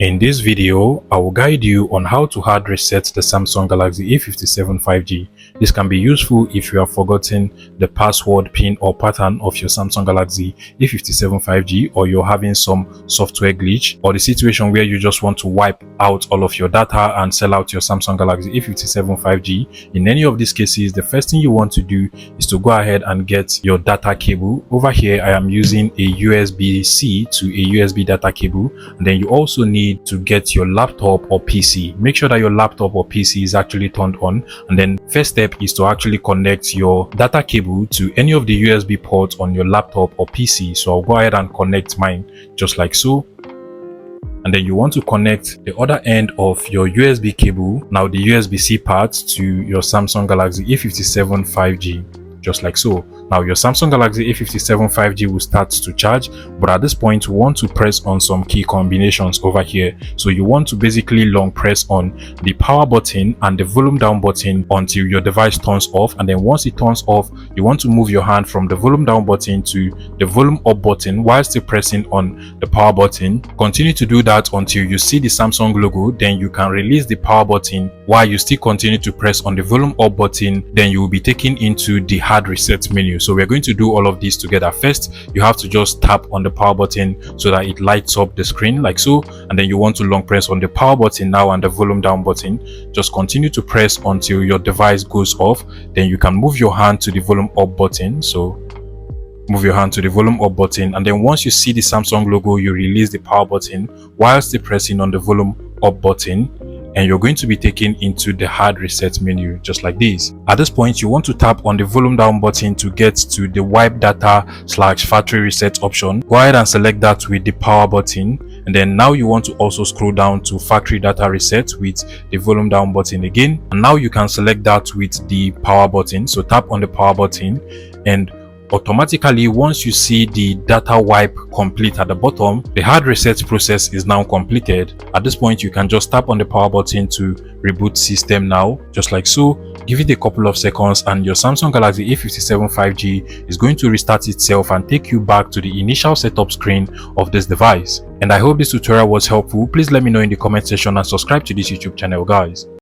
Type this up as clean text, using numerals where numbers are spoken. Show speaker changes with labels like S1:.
S1: In this video, I will guide you on how to hard reset the Samsung Galaxy A57 5G. This can be useful if you have forgotten the password, PIN or pattern of your Samsung Galaxy A57 5G, or you're having some software glitch, or the situation where you just want to wipe out all of your data and sell out your Samsung Galaxy A57 5G. In any of these cases, the first thing you want to do is to go ahead and get your data cable. Over here, I am using a USB-C to a USB data cable, and then you also need to get your laptop or PC. Make sure that your laptop or PC is actually turned on, and then first step is to actually connect your data cable to any of the USB ports on your laptop or PC. So I'll go ahead and connect mine just like so, and then you want to connect the other end of your USB cable, now the USB-C part, to your Samsung Galaxy A57 5G just like so. Now your Samsung Galaxy A57 5G will start to charge, but at this point we want to press on some key combinations over here. So you want to basically long press on the power button and the volume down button until your device turns off, and then once it turns off, you want to move your hand from the volume down button to the volume up button while still pressing on the power button. Continue to do that until you see the Samsung logo, then you can release the power button while you still continue to press on the volume up button. Then you will be taken into the hard reset menu. So we're going to do all of these together. First, you have to just tap on the power button so that it lights up the screen like so, and then you want to long press on the power button now and the volume down button. Just continue to press until your device goes off. Then you can move your hand to the volume up button. So move your hand to the volume up button, and then once you see the Samsung logo, you release the power button while still pressing on the volume up button, and you're going to be taken into the hard reset menu just like this. At this point, you want to tap on the volume down button to get to the wipe data / factory reset option. Go ahead and select that with the power button, and then now you want to also scroll down to factory data reset with the volume down button again, and now you can select that with the power button. So tap on the power button, and automatically, once you see the data wipe complete at the bottom, the hard reset process is now completed. At this point, you can just tap on the power button to reboot system now just like so. Give it a couple of seconds and your Samsung Galaxy A57 5G is going to restart itself and take you back to the initial setup screen of this device. And I hope this tutorial was helpful. Please let me know in the comment section and subscribe to this YouTube channel, guys.